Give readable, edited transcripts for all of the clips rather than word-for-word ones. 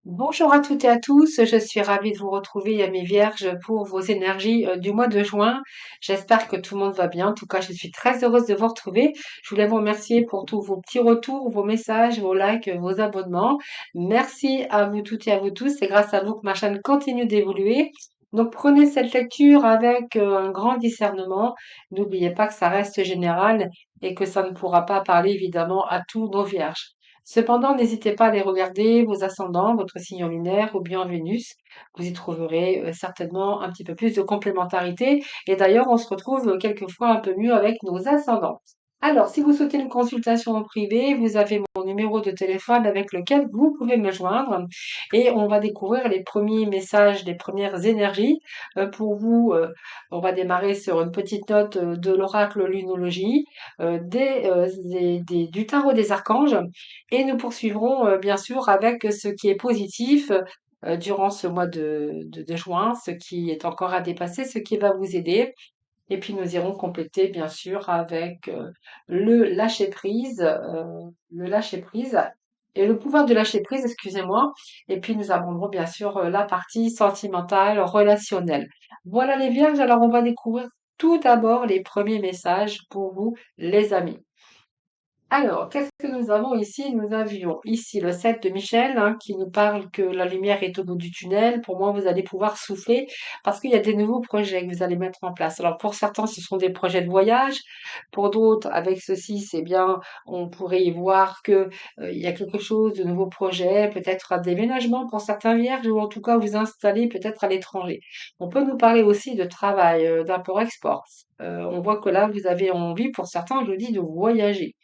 Bonjour à toutes et à tous, je suis ravie de vous retrouver, mes vierges, pour vos énergies du mois de juin. J'espère que tout le monde va bien. En tout cas, je suis très heureuse de vous retrouver. Je voulais vous remercier pour tous vos petits retours, vos messages, vos likes, vos abonnements. Merci à vous toutes et à vous tous. C'est grâce à vous que ma chaîne continue d'évoluer. Donc prenez cette lecture avec un grand discernement. N'oubliez pas que ça reste général et que ça ne pourra pas parler évidemment à tous nos vierges. Cependant, n'hésitez pas à aller regarder vos ascendants, votre signe lunaire ou bien Vénus. Vous y trouverez certainement un petit peu plus de complémentarité. Et d'ailleurs, on se retrouve quelquefois un peu mieux avec nos ascendants. Alors, si vous souhaitez une consultation en privé, vous avez mon numéro de téléphone avec lequel vous pouvez me joindre et on va découvrir les premiers messages, les premières énergies. Pour vous, on va démarrer sur une petite note de l'oracle lunologie, du tarot des archanges et nous poursuivrons bien sûr avec ce qui est positif durant ce mois de juin, ce qui est encore à dépasser, ce qui va vous aider. Et puis nous irons compléter bien sûr avec le lâcher prise et le pouvoir de lâcher prise, excusez-moi. Et puis nous aborderons bien sûr la partie sentimentale, relationnelle. Voilà les vierges, alors on va découvrir tout d'abord les premiers messages pour vous, les amis. Alors, qu'est-ce que nous avons ici? Nous avions ici le 7 de Michel qui nous parle que la lumière est au bout du tunnel. Pour moi, vous allez pouvoir souffler parce qu'il y a des nouveaux projets que vous allez mettre en place. Alors, pour certains, ce sont des projets de voyage. Pour d'autres, avec ceci, c'est bien, on pourrait y voir que il y a quelque chose de nouveaux projets, peut-être un déménagement pour certains vierges ou en tout cas vous installer peut-être à l'étranger. On peut nous parler aussi de travail, d'import-export. On voit que là, vous avez envie, pour certains, je dis, de voyager.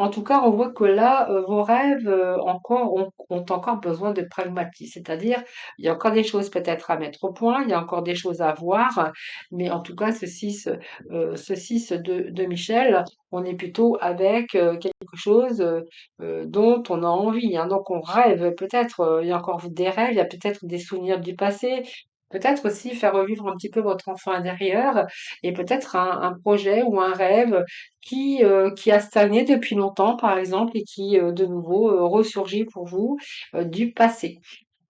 En tout cas, on voit que là, vos rêves, encore ont encore besoin de pragmatisme. C'est-à-dire, il y a encore des choses peut-être à mettre au point, il y a encore des choses à voir, mais en tout cas, ce 6 de Michel, on est plutôt avec, quelque chose, dont on a envie, hein. Donc on rêve peut-être, il y a encore des rêves, il y a peut-être des souvenirs du passé, peut-être aussi faire revivre un petit peu votre enfant intérieur et peut-être un projet ou un rêve qui a stagné depuis longtemps, par exemple, et qui, de nouveau, ressurgit pour vous, du passé.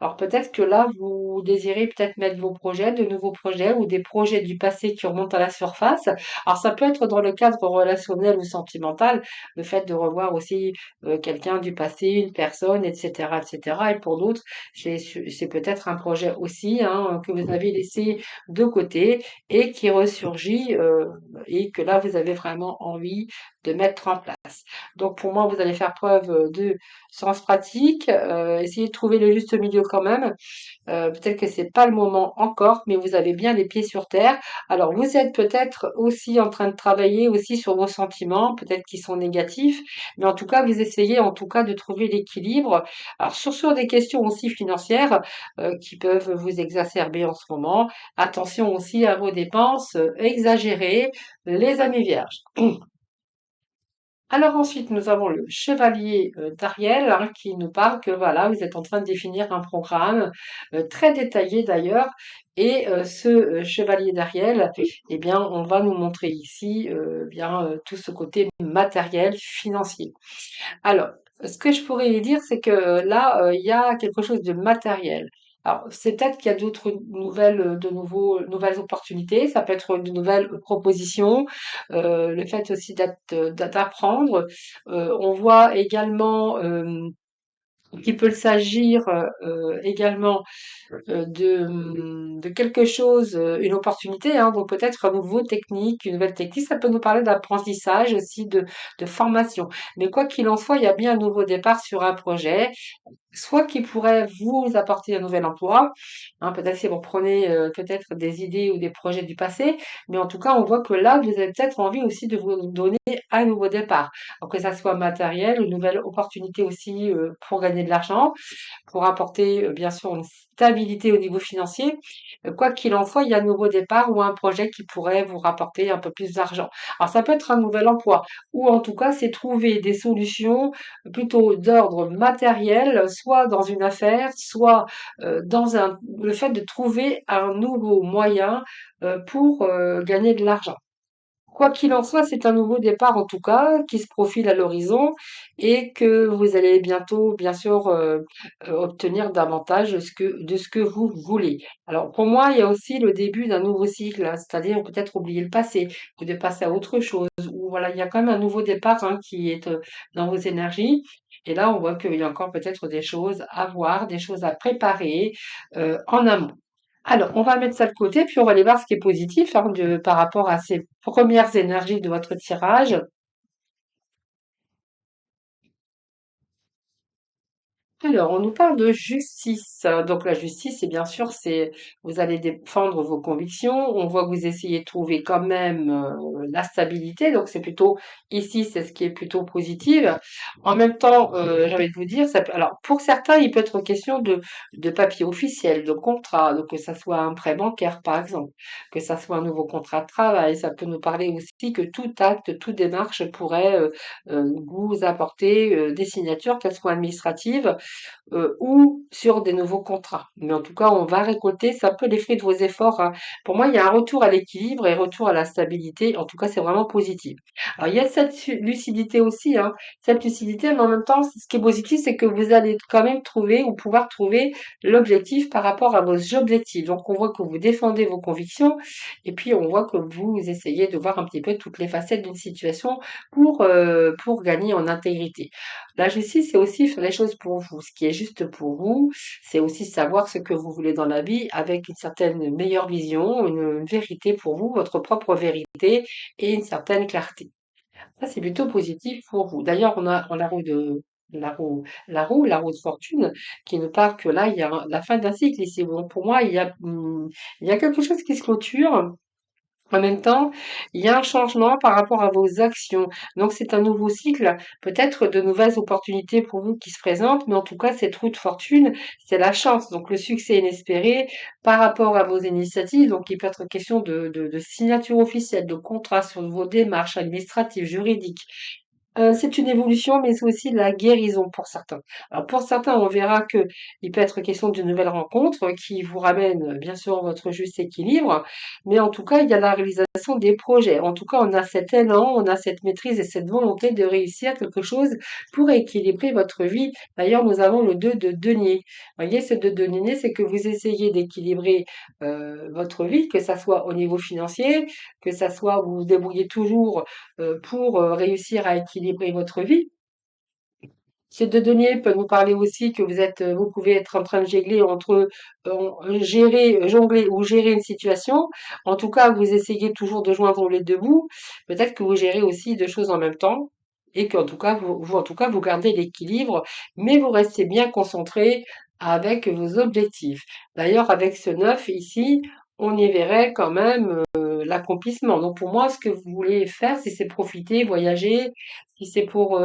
Alors peut-être que là, vous désirez peut-être mettre vos projets, de nouveaux projets ou des projets du passé qui remontent à la surface. Alors ça peut être dans le cadre relationnel ou sentimental, le fait de revoir aussi quelqu'un du passé, une personne, etc., etc. Et pour d'autres, c'est peut-être un projet aussi hein, que vous avez laissé de côté et qui ressurgit et que là, vous avez vraiment envie de mettre en place. Donc pour moi, vous allez faire preuve de sens pratique, essayer de trouver le juste milieu quand même. Peut-être que c'est pas le moment encore, mais vous avez bien les pieds sur terre. Alors vous êtes peut-être aussi en train de travailler aussi sur vos sentiments, peut-être qu'ils sont négatifs, mais en tout cas vous essayez en tout cas de trouver l'équilibre. Alors sur des questions aussi financières qui peuvent vous exacerber en ce moment. Attention aussi à vos dépenses exagérées, les amis vierges. Alors ensuite, nous avons le chevalier d'Ariel qui nous parle que voilà, vous êtes en train de définir un programme très détaillé d'ailleurs. Et ce chevalier d'Ariel, eh bien, on va nous montrer ici bien tout ce côté matériel, financier. Alors, ce que je pourrais dire, c'est que là, il y a quelque chose de matériel. Alors, c'est peut-être qu'il y a d'autres nouvelles, nouvelles opportunités. Ça peut être de nouvelles propositions. Le fait aussi d'apprendre. On voit également qu'il peut s'agir également de quelque chose, une opportunité, hein, donc peut-être un nouveau technique, une nouvelle technique, ça peut nous parler d'apprentissage aussi, de formation. Mais quoi qu'il en soit, il y a bien un nouveau départ sur un projet, soit qui pourrait vous apporter un nouvel emploi, hein, peut-être si vous prenez peut-être des idées ou des projets du passé, mais en tout cas, on voit que là, vous avez peut-être envie aussi de vous donner un nouveau départ. Alors que ça soit matériel, une nouvelle opportunité aussi pour gagner de l'argent, pour apporter bien sûr une stabilité au niveau financier. Quoi qu'il en soit, il y a un nouveau départ ou un projet qui pourrait vous rapporter un peu plus d'argent. Alors ça peut être un nouvel emploi ou en tout cas c'est trouver des solutions plutôt d'ordre matériel, soit dans une affaire, soit le fait de trouver un nouveau moyen pour gagner de l'argent. Quoi qu'il en soit, c'est un nouveau départ en tout cas qui se profile à l'horizon et que vous allez bientôt, bien sûr, obtenir davantage de ce que vous voulez. Alors pour moi, il y a aussi le début d'un nouveau cycle, hein, c'est-à-dire peut-être oublier le passé ou de passer à autre chose. Ou voilà, il y a quand même un nouveau départ hein, qui est dans vos énergies. Et là, on voit qu'il y a encore peut-être des choses à voir, des choses à préparer en amont. Alors, on va mettre ça de côté, puis on va aller voir ce qui est positif hein, par rapport à ces premières énergies de votre tirage. Alors, on nous parle de justice. Donc, la justice, c'est bien sûr, c'est vous allez défendre vos convictions. On voit que vous essayez de trouver quand même la stabilité. Donc, c'est plutôt ici, c'est ce qui est plutôt positif. En même temps, j'ai envie de vous dire, alors pour certains, il peut être question de papier officiel, de contrat, donc que ça soit un prêt bancaire, par exemple, que ça soit un nouveau contrat de travail. Ça peut nous parler aussi que tout acte, toute démarche pourrait vous apporter des signatures, qu'elles soient administratives ou sur des nouveaux contrats. Mais en tout cas, on va récolter, c'est un peu les fruits de vos efforts, hein. Pour moi, il y a un retour à l'équilibre et retour à la stabilité. En tout cas, c'est vraiment positif. Alors, il y a cette lucidité aussi, hein. Cette lucidité, mais en même temps, ce qui est positif, c'est que vous allez quand même trouver ou pouvoir trouver l'objectif par rapport à vos objectifs. Donc, on voit que vous défendez vos convictions et puis on voit que vous essayez de voir un petit peu toutes les facettes d'une situation pour gagner en intégrité. La justice, c'est aussi faire les choses pour vous. Ce qui est juste pour vous, c'est aussi savoir ce que vous voulez dans la vie avec une certaine meilleure vision, une vérité pour vous, votre propre vérité et une certaine clarté. Ça, c'est plutôt positif pour vous. D'ailleurs, on a la roue de fortune qui nous parle que là, il y a la fin d'un cycle ici. Donc, pour moi, il y a quelque chose qui se clôture. En même temps, il y a un changement par rapport à vos actions. Donc, c'est un nouveau cycle, peut-être de nouvelles opportunités pour vous qui se présentent, mais en tout cas, cette roue de fortune, c'est la chance. Donc, le succès inespéré par rapport à vos initiatives. Donc, il peut être question de signature officielle, de contrat sur vos démarches administratives, juridiques. C'est une évolution, mais c'est aussi de la guérison pour certains. Alors pour certains, on verra que il peut être question d'une nouvelle rencontre qui vous ramène, bien sûr, votre juste équilibre, mais en tout cas, il y a la réalisation des projets. En tout cas, on a cet élan, on a cette maîtrise et cette volonté de réussir quelque chose pour équilibrer votre vie. D'ailleurs, nous avons le 2 de denier. Vous voyez, ce 2 de denier, c'est que vous essayez d'équilibrer, votre vie, que ça soit au niveau financier, que ça soit vous vous débrouillez toujours pour réussir à équilibrer votre vie. Ces deux deniers peuvent nous parler aussi que vous pouvez être en train de jongler entre jongler ou gérer une situation. En tout cas, vous essayez toujours de joindre les deux bouts. Peut-être que vous gérez aussi deux choses en même temps et qu'en tout cas, en tout cas, vous gardez l'équilibre, mais vous restez bien concentré avec vos objectifs. D'ailleurs, avec ce 9 ici, on y verrait quand même l'accomplissement. Donc pour moi, ce que vous voulez faire, si c'est profiter, voyager, si c'est pour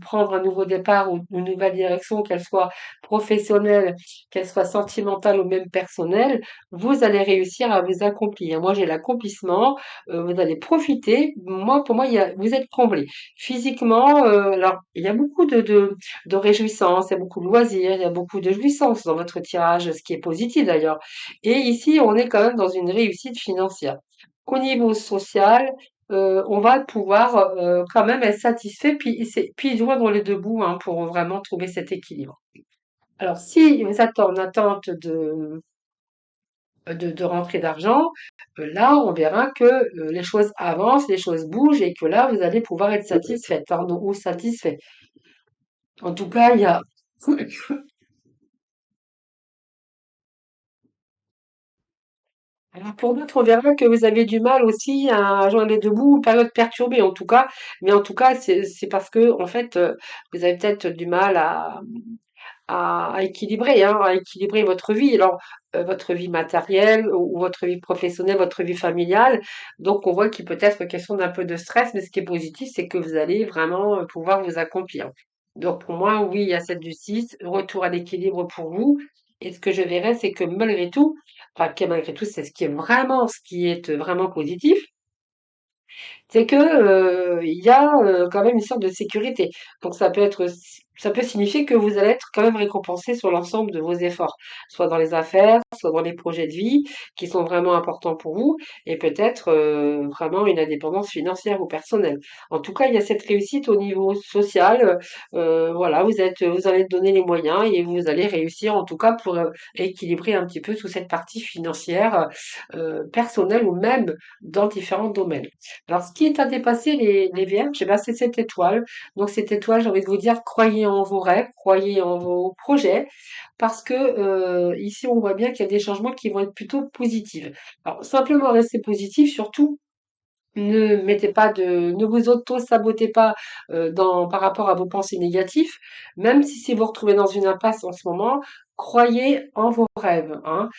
prendre un nouveau départ ou une nouvelle direction, qu'elle soit professionnelle, qu'elle soit sentimentale ou même personnelle, vous allez réussir à vous accomplir. Moi, j'ai l'accomplissement, vous allez profiter. Moi, pour moi, vous êtes comblé. Physiquement, alors, il y a beaucoup de réjouissance, il y a beaucoup de loisirs, il y a beaucoup de jouissance dans votre tirage, ce qui est positif d'ailleurs. Et ici, on est quand même dans une réussite financière. Au niveau social, on va pouvoir quand même être satisfait, puis joindre les deux bouts hein, pour vraiment trouver cet équilibre. Alors, si vous êtes en attente de rentrée d'argent, là, on verra que les choses avancent, les choses bougent et que là, vous allez pouvoir être satisfaite, pardon, ou satisfait. En tout cas, il y a alors pour d'autres, on verra que vous avez du mal aussi à joindre les 2 bouts, période perturbée en tout cas, mais en tout cas, c'est parce que en fait, vous avez peut-être du mal à équilibrer, hein, à équilibrer votre vie. Alors, votre vie matérielle ou votre vie professionnelle, votre vie familiale. Donc, on voit qu'il peut être question d'un peu de stress, mais ce qui est positif, c'est que vous allez vraiment pouvoir vous accomplir. Donc, pour moi, oui, il y a cette justice, retour à l'équilibre pour vous. Et ce que je verrais, c'est que malgré tout, enfin, que malgré tout, c'est ce qui est vraiment positif, C'est que, il y a, quand même une sorte de sécurité. Donc ça peut signifier que vous allez être quand même récompensé sur l'ensemble de vos efforts, soit dans les affaires, soit dans les projets de vie qui sont vraiment importants pour vous et peut-être, vraiment une indépendance financière ou personnelle. En tout cas, il y a cette réussite au niveau social, voilà, vous allez donner les moyens et vous allez réussir en tout cas pour, équilibrer un petit peu toute cette partie financière, personnelle ou même dans différents domaines. Alors, ce qui est à dépasser les vierges, eh ben, c'est cette étoile. Donc, cette étoile, j'ai envie de vous dire, croyez en vos rêves, croyez en vos projets, parce que ici, on voit bien qu'il y a des changements qui vont être plutôt positifs. Alors, simplement restez positif, surtout ne vous auto-sabotez pas par rapport à vos pensées négatives, même si vous retrouvez dans une impasse en ce moment, croyez en vos rêves, hein.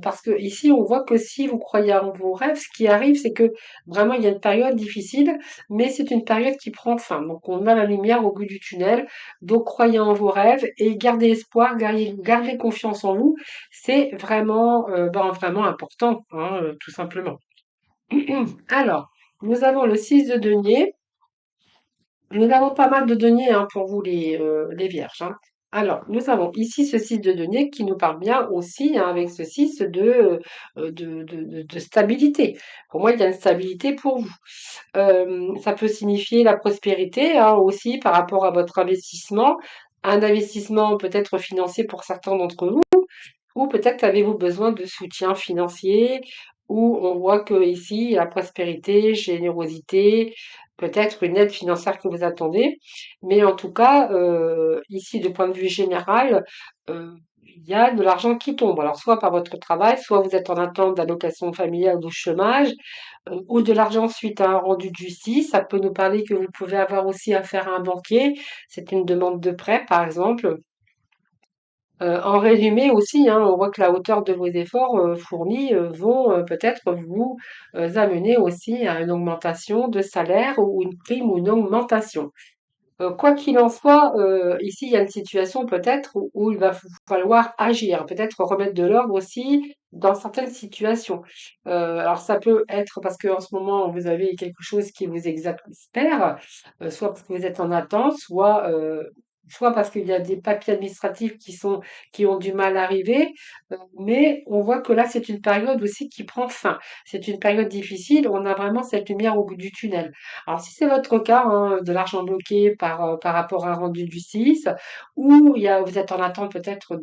Parce que ici, on voit que si vous croyez en vos rêves, ce qui arrive, c'est que vraiment il y a une période difficile, mais c'est une période qui prend fin. Donc on a la lumière au bout du tunnel. Donc croyez en vos rêves et gardez espoir, gardez confiance en vous. C'est vraiment, vraiment important, hein, tout simplement. Alors, nous avons le 6 de denier. Nous avons pas mal de deniers hein, pour vous les vierges, hein. Alors, nous avons ici ce 6 de denier qui nous parle bien aussi hein, avec ce 6 de stabilité. Pour moi, il y a une stabilité pour vous. Ça peut signifier la prospérité hein, aussi par rapport à votre investissement. Un investissement peut-être financier pour certains d'entre vous. Ou peut-être avez-vous besoin de soutien financier, ou on voit que ici, la prospérité, générosité, peut-être une aide financière que vous attendez. Mais en tout cas, ici, de point de vue général, il y a de l'argent qui tombe. Alors, soit par votre travail, soit vous êtes en attente d'allocation familiale ou de chômage, ou de l'argent suite à un rendu de justice. Ça peut nous parler que vous pouvez avoir aussi affaire à un banquier. C'est une demande de prêt, par exemple. En résumé aussi, hein, on voit que la hauteur de vos efforts fournis vont peut-être vous amener aussi à une augmentation de salaire ou une prime ou une augmentation. Quoi qu'il en soit, ici il y a une situation peut-être où il va falloir agir, peut-être remettre de l'ordre aussi dans certaines situations. Alors ça peut être parce qu'en ce moment vous avez quelque chose qui vous exaspère, soit parce que vous êtes en attente, soit parce qu'il y a des papiers administratifs qui ont du mal à arriver, mais on voit que là c'est une période aussi qui prend fin. C'est une période difficile, on a vraiment cette lumière au bout du tunnel. Alors, si c'est votre cas, hein, de l'argent bloqué par rapport à un rendu de justice, ou vous êtes en attente peut-être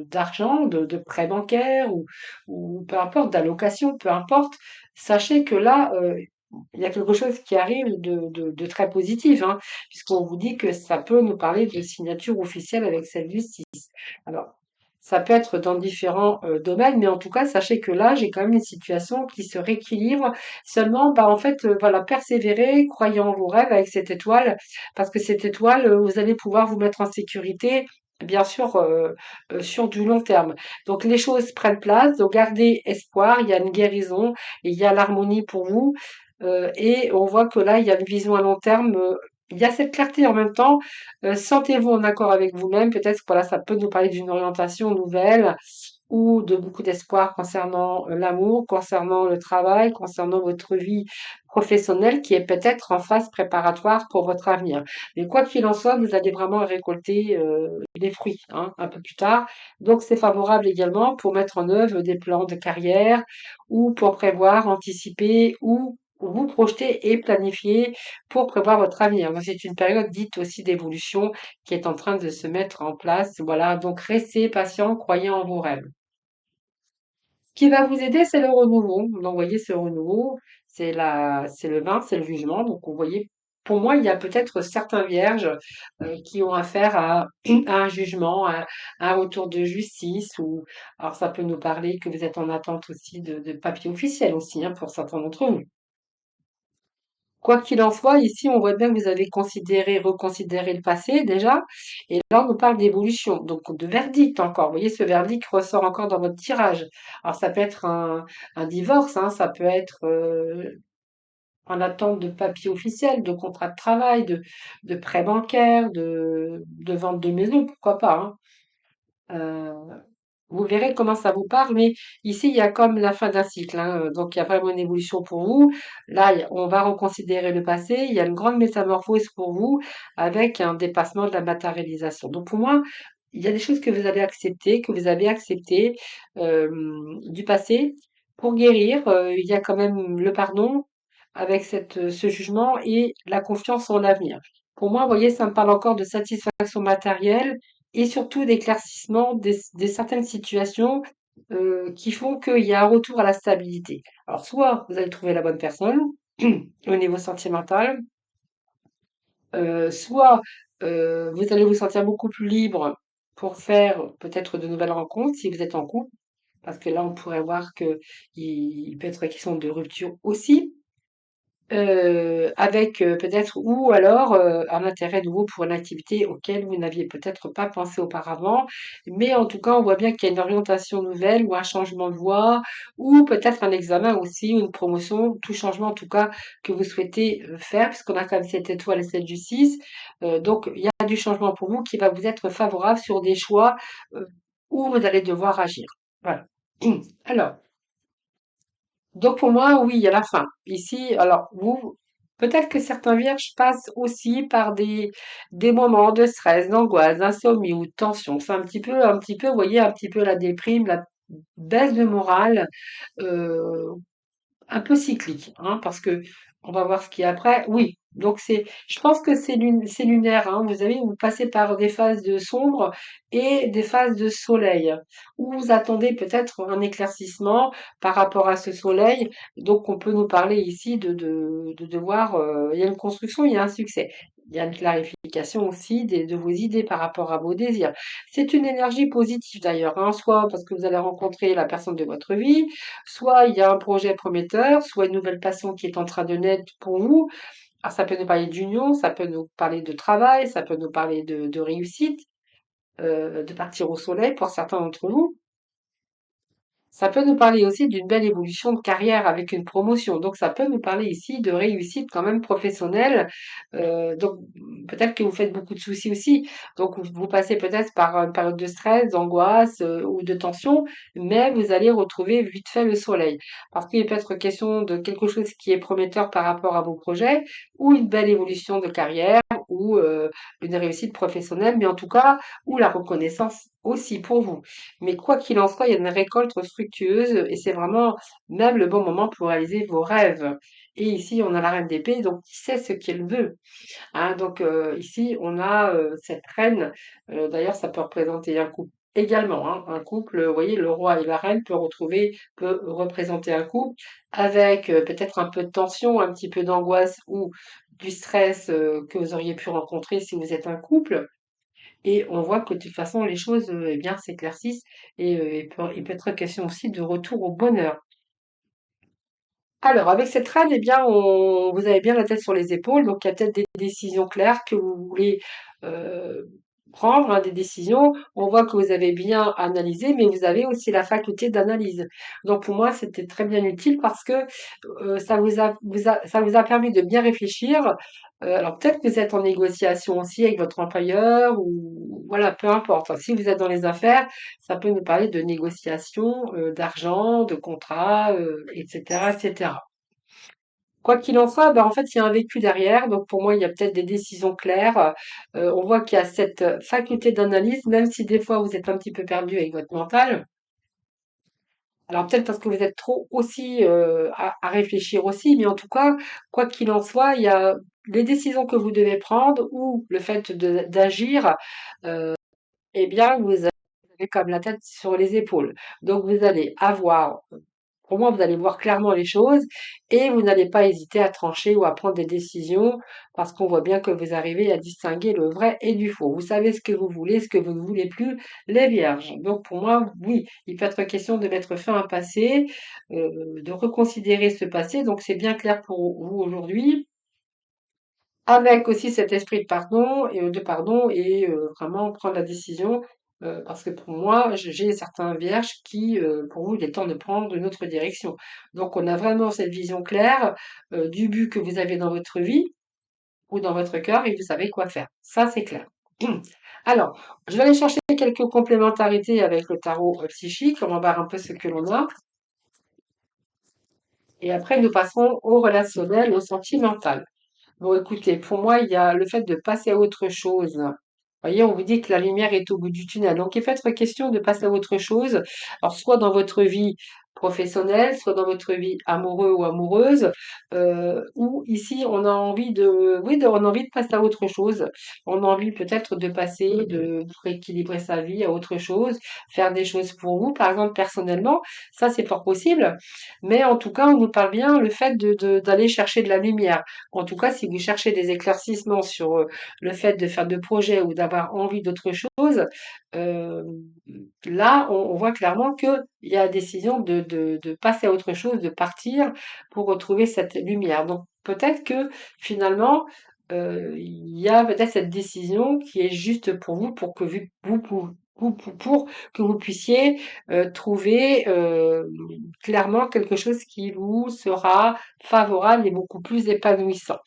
d'argent, de prêt bancaire, ou peu importe, d'allocation, peu importe, sachez que là, il y a quelque chose qui arrive de très positif, hein, puisqu'on vous dit que ça peut nous parler de signature officielle avec cette justice. Alors, ça peut être dans différents domaines, mais en tout cas, sachez que là, j'ai quand même une situation qui se rééquilibre. Seulement, bah, en fait, voilà, persévérer, croyez en vos rêves avec cette étoile, parce que cette étoile, vous allez pouvoir vous mettre en sécurité, bien sûr, sur du long terme. Donc, les choses prennent place, donc gardez espoir, il y a une guérison, et il y a l'harmonie pour vous, et on voit que là, il y a une vision à long terme, il y a cette clarté en même temps. Sentez-vous en accord avec vous-même. Peut-être que voilà, ça peut nous parler d'une orientation nouvelle ou de beaucoup d'espoir concernant l'amour, concernant le travail, concernant votre vie professionnelle qui est peut-être en phase préparatoire pour votre avenir. Mais quoi qu'il en soit, vous allez vraiment récolter les fruits hein, un peu plus tard. Donc c'est favorable également pour mettre en œuvre des plans de carrière ou pour prévoir, anticiper ou vous projeter et planifier pour prévoir votre avenir. Donc, c'est une période dite aussi d'évolution qui est en train de se mettre en place. Voilà, donc restez patient, croyez en vos rêves. Ce qui va vous aider, c'est le renouveau. Donc, vous voyez, ce renouveau, c'est le 20, c'est le jugement. Donc, vous voyez, pour moi, il y a peut-être certains vierges qui ont affaire à un jugement, à un retour de justice, ou alors ça peut nous parler que vous êtes en attente aussi de papiers officiels aussi, hein, pour certains d'entre vous. Quoi qu'il en soit, ici, on voit bien que vous avez considéré, reconsidéré le passé déjà, et là, on nous parle d'évolution, donc de verdict encore. Vous voyez, ce verdict ressort encore dans votre tirage. Alors, ça peut être un divorce, hein, ça peut être en attente de papier officiel, de contrat de travail, de prêt bancaire, de vente de maison, pourquoi pas, hein. vous verrez comment ça vous parle, mais ici, il y a comme la fin d'un cycle, hein, donc il y a vraiment une évolution pour vous. Là, on va reconsidérer le passé, il y a une grande métamorphose pour vous avec un dépassement de la matérialisation. Donc pour moi, il y a des choses que vous avez acceptées, que vous avez acceptées du passé pour guérir. Il y a quand même le pardon avec ce jugement et la confiance en l'avenir. Pour moi, vous voyez, ça me parle encore de satisfaction matérielle et surtout d'éclaircissement des certaines situations qui font qu'il y a un retour à la stabilité. Alors, soit vous allez trouver la bonne personne au niveau sentimental, soit vous allez vous sentir beaucoup plus libre pour faire peut-être de nouvelles rencontres si vous êtes en couple, parce que là, on pourrait voir que il peut être question de rupture aussi. Avec, peut-être ou alors, un intérêt nouveau pour une activité auquel vous n'aviez peut-être pas pensé auparavant. Mais en tout cas, on voit bien qu'il y a une orientation nouvelle ou un changement de voie ou peut-être un examen aussi ou une promotion, tout changement en tout cas que vous souhaitez, faire puisqu'on a quand même cette étoile et celle du 6. Donc il y a du changement pour vous qui va vous être favorable sur des choix, où vous allez devoir agir. Voilà. Alors donc pour moi, oui, il y a la fin. Ici, alors vous, peut-être que certains vierges passent aussi par des moments de stress, d'angoisse, d'insomnie ou de tension. C'est vous voyez, un petit peu la déprime, la baisse de morale. euh, un peu cyclique, hein, parce que on va voir ce qu'il y a après. Oui, donc je pense que c'est lunaire, hein. Vous savez, vous passez par des phases de sombre et des phases de soleil, où vous attendez peut-être un éclaircissement par rapport à ce soleil. Donc, on peut nous parler ici de voir, il y a une construction, il y a un succès. Il y a une clarification aussi de vos idées par rapport à vos désirs. C'est une énergie positive d'ailleurs, hein, soit parce que vous allez rencontrer la personne de votre vie, soit il y a un projet prometteur, soit une nouvelle passion qui est en train de naître pour vous. Alors, ça peut nous parler d'union, ça peut nous parler de travail, ça peut nous parler de réussite, de partir au soleil pour certains d'entre vous. Ça peut nous parler aussi d'une belle évolution de carrière avec une promotion. Donc, ça peut nous parler ici de réussite quand même professionnelle. Donc, peut-être que vous faites beaucoup de soucis aussi. Donc, vous passez peut-être par une période de stress, d'angoisse ou de tension, mais vous allez retrouver vite fait le soleil. Parce qu'il peut être question de quelque chose qui est prometteur par rapport à vos projets ou une belle évolution de carrière ou une réussite professionnelle, mais en tout cas, ou la reconnaissance aussi pour vous. Mais quoi qu'il en soit, il y a une récolte fructueuse et c'est vraiment même le bon moment pour réaliser vos rêves. Et ici, on a la reine d'épée, donc qui sait ce qu'elle veut. Hein. Donc ici, on a cette reine. D'ailleurs, ça peut représenter un couple également. Hein. Un couple, vous voyez, le roi et la reine peut représenter un couple avec peut-être un peu de tension, un petit peu d'angoisse ou du stress que vous auriez pu rencontrer si vous êtes un couple. Et on voit que de toute façon, les choses, eh bien, s'éclaircissent et il peut être question aussi de retour au bonheur. Alors, avec cette reine, eh bien, vous avez bien la tête sur les épaules, donc il y a peut-être des décisions claires que vous voulez euh, prendre, hein, des décisions. On voit que vous avez bien analysé, mais vous avez aussi la faculté d'analyse. Donc, pour moi, c'était très bien utile parce que ça vous a permis de bien réfléchir. Alors, peut-être que vous êtes en négociation aussi avec votre employeur ou voilà, peu importe. Enfin, si vous êtes dans les affaires, ça peut nous parler de négociation, d'argent, de contrat, etc., etc. Quoi qu'il en soit, ben, en fait, il y a un vécu derrière. Donc, pour moi, il y a peut-être des décisions claires. On voit qu'il y a cette faculté d'analyse, même si des fois vous êtes un petit peu perdu avec votre mental. Alors, peut-être parce que vous êtes trop aussi à réfléchir aussi, mais en tout cas, quoi qu'il en soit, il y a les décisions que vous devez prendre ou le fait d'agir, eh bien, vous avez comme la tête sur les épaules. Donc, vous allez avoir pour moi, vous allez voir clairement les choses et vous n'allez pas hésiter à trancher ou à prendre des décisions parce qu'on voit bien que vous arrivez à distinguer le vrai et du faux. Vous savez ce que vous voulez, ce que vous ne voulez plus, les vierges. Donc pour moi, oui, il peut être question de mettre fin à un passé, de reconsidérer ce passé. Donc c'est bien clair pour vous aujourd'hui. Avec aussi cet esprit de pardon et vraiment prendre la décision, parce que pour moi, j'ai certains vierges qui, pour vous, il est temps de prendre une autre direction. Donc on a vraiment cette vision claire, du but que vous avez dans votre vie ou dans votre cœur et vous savez quoi faire. Ça, c'est clair. Alors, je vais aller chercher quelques complémentarités avec le tarot psychique. On va voir un peu ce que l'on a. Et après, nous passerons au relationnel, au sentimental. Bon, écoutez, pour moi, il y a le fait de passer à autre chose. Vous voyez, on vous dit que la lumière est au bout du tunnel. Donc, il peut être question de passer à autre chose. Alors, soit dans votre vie professionnelle, soit dans votre vie amoureux ou amoureuse, ou ici, on a envie de, oui, on a envie de passer à autre chose. On a envie peut-être de passer, de rééquilibrer sa vie à autre chose, faire des choses pour vous, par exemple, personnellement. Ça, c'est fort possible. Mais en tout cas, on nous parle bien le fait d'aller chercher de la lumière. En tout cas, si vous cherchez des éclaircissements sur le fait de faire de projets ou d'avoir envie d'autre chose, euh, là, on voit clairement qu'il y a la décision de passer à autre chose, de partir pour retrouver cette lumière. Donc peut-être que finalement, il y a peut-être cette décision qui est juste pour vous, pour que pour que vous puissiez trouver clairement quelque chose qui vous sera favorable et beaucoup plus épanouissant.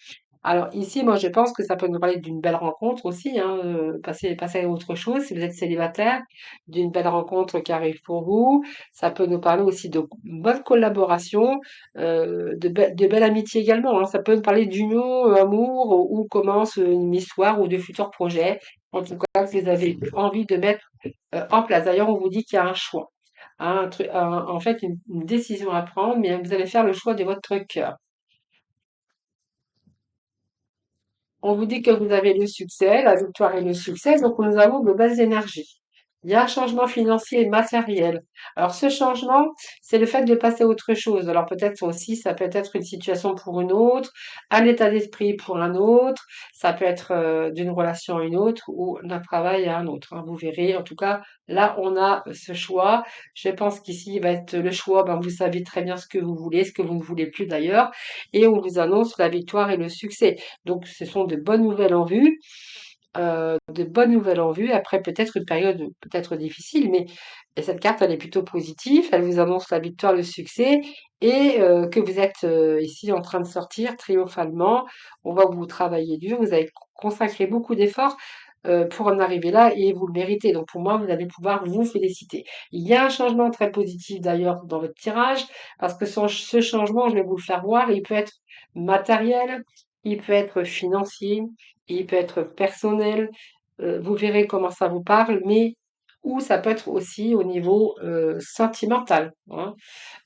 Alors ici, moi, je pense que ça peut nous parler d'une belle rencontre aussi, hein, passer à autre chose si vous êtes célibataire, d'une belle rencontre qui arrive pour vous. Ça peut nous parler aussi de bonne collaboration, de belle amitié également, hein. Ça peut nous parler d'union, amour, où commence une histoire ou de futurs projets. En tout cas, que vous avez envie de mettre en place. D'ailleurs, on vous dit qu'il y a un choix, hein, en fait, une décision à prendre, mais vous allez faire le choix de votre cœur. On vous dit que vous avez le succès, la victoire et le succès, donc nous avons de belles énergies. Il y a un changement financier et matériel. Alors ce changement, c'est le fait de passer à autre chose. Alors peut-être aussi, ça peut être une situation pour une autre, un état d'esprit pour un autre, ça peut être d'une relation à une autre ou d'un travail à un autre, hein. Vous verrez, en tout cas, là, on a ce choix. Je pense qu'ici, il va être le choix, ben, vous savez très bien ce que vous voulez, ce que vous ne voulez plus d'ailleurs, et on vous annonce la victoire et le succès. Donc, ce sont de bonnes nouvelles en vue, de bonnes nouvelles en vue. Après, peut-être une période peut-être difficile, mais cette carte, elle est plutôt positive. Elle vous annonce la victoire, le succès, et que vous êtes ici en train de sortir triomphalement. On va vous travailler dur. Vous avez consacré beaucoup d'efforts pour en arriver là, et vous le méritez. Donc, pour moi, vous allez pouvoir vous féliciter. Il y a un changement très positif d'ailleurs dans votre tirage, parce que ce changement, je vais vous le faire voir, il peut être matériel, il peut être financier, il peut être personnel, vous verrez comment ça vous parle, mais ou ça peut être aussi au niveau sentimental, hein,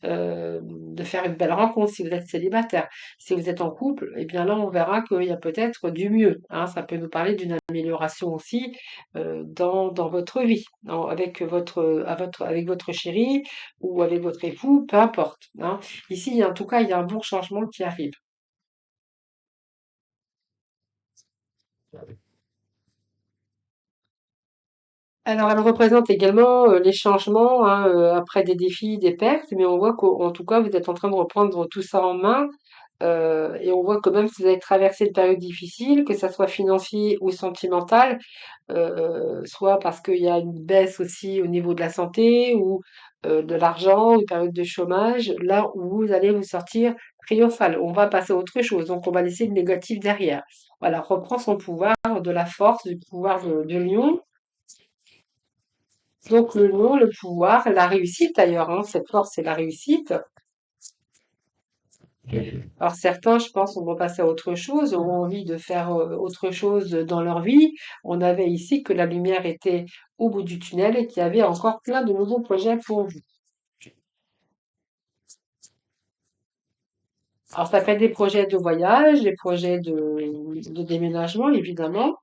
de faire une belle rencontre si vous êtes célibataire. Si vous êtes en couple, eh bien là, on verra qu'il y a peut-être du mieux, hein. Ça peut nous parler d'une amélioration aussi dans votre vie, avec votre chéri ou avec votre époux, peu importe, hein. Ici, en tout cas, il y a un bon changement qui arrive. Alors, elle représente également les changements, hein, après des défis, des pertes, mais on voit qu'en tout cas, vous êtes en train de reprendre tout ça en main, et on voit que même si vous avez traversé une période difficile, que ça soit financier ou sentimental, soit parce qu'il y a une baisse aussi au niveau de la santé ou de l'argent, une période de chômage, là où vous allez vous sortir triomphal. On va passer à autre chose, donc on va laisser le négatif derrière. Voilà, reprend son pouvoir de la force, du pouvoir de lion. Donc le nom, le pouvoir, la réussite d'ailleurs, hein, cette force, c'est la réussite. Alors certains, je pense, vont passer à autre chose, ont envie de faire autre chose dans leur vie. On avait ici que la lumière était au bout du tunnel et qu'il y avait encore plein de nouveaux projets pour vous. Alors ça fait des projets de voyage, des projets de déménagement, évidemment.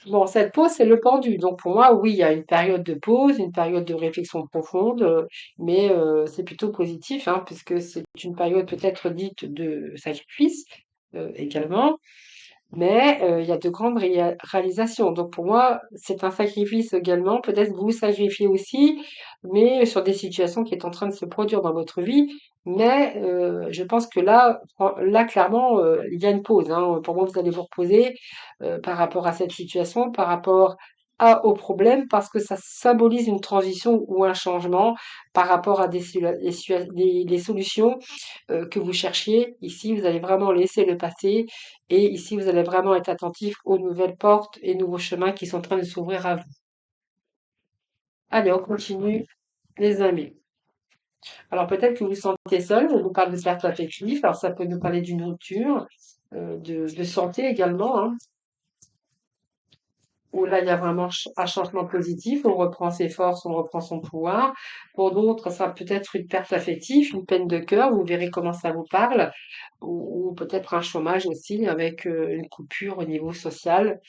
Bon, cette pause, c'est le pendu. Donc pour moi, oui, il y a une période de pause, une période de réflexion profonde, mais c'est plutôt positif, hein, puisque c'est une période peut-être dite de sacrifice également. Mais il y a de grandes réalisations. Donc pour moi, c'est un sacrifice également. Peut-être vous sacrifiez aussi, mais sur des situations qui est en train de se produire dans votre vie. Mais je pense que là clairement, il y a une pause, hein. Pour moi, vous allez vous reposer par rapport à cette situation, par rapport au problème parce que ça symbolise une transition ou un changement par rapport à des solutions que vous cherchiez. Ici, vous allez vraiment laisser le passé et ici, vous allez vraiment être attentif aux nouvelles portes et nouveaux chemins qui sont en train de s'ouvrir à vous. Allez, on continue, les amis. Alors peut-être que vous vous sentez seul, on vous parle de perte affective, alors ça peut nous parler d'une rupture, de santé également, hein, où là il y a vraiment un changement positif, on reprend ses forces, on reprend son pouvoir. Pour d'autres, ça peut être une perte affective, une peine de cœur, vous verrez comment ça vous parle, ou peut-être un chômage aussi avec une coupure au niveau social.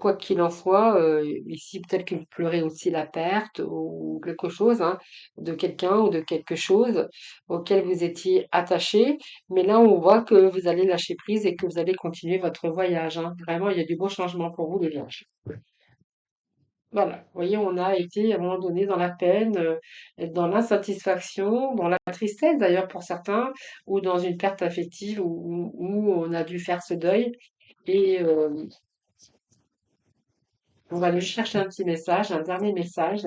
Quoi qu'il en soit, ici peut-être que vous pleurez aussi la perte ou quelque chose, hein, de quelqu'un ou de quelque chose auquel vous étiez attaché. Mais là, on voit que vous allez lâcher prise et que vous allez continuer votre voyage, hein. Vraiment, il y a du beau changement pour vous, les Vierges. Voilà, vous voyez, on a été à un moment donné dans la peine, dans l'insatisfaction, dans la tristesse d'ailleurs pour certains, ou dans une perte affective où on a dû faire ce deuil. Et on va aller chercher un petit message, un dernier message.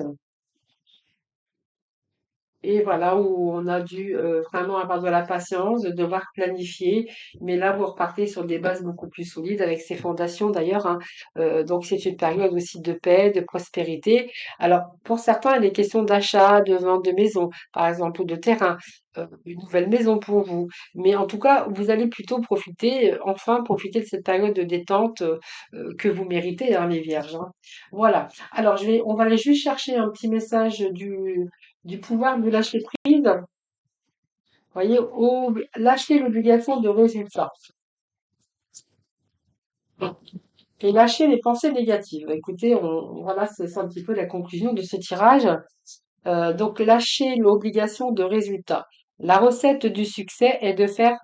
Et voilà, où on a dû vraiment avoir de la patience, de devoir planifier. Mais là, vous repartez sur des bases beaucoup plus solides avec ces fondations d'ailleurs, hein. Donc, c'est une période aussi de paix, de prospérité. Alors, pour certains, il est question d'achat, de vente de maison, par exemple, ou de terrain, une nouvelle maison pour vous. Mais en tout cas, vous allez plutôt profiter, enfin profiter de cette période de détente que vous méritez, hein, les vierges, hein. Voilà. Alors, on va aller juste chercher un petit message du pouvoir de lâcher prise. Vous voyez, lâcher l'obligation de résultat et lâcher les pensées négatives. Écoutez, voilà, c'est un petit peu la conclusion de ce tirage. Donc, lâcher l'obligation de résultat. La recette du succès est de faire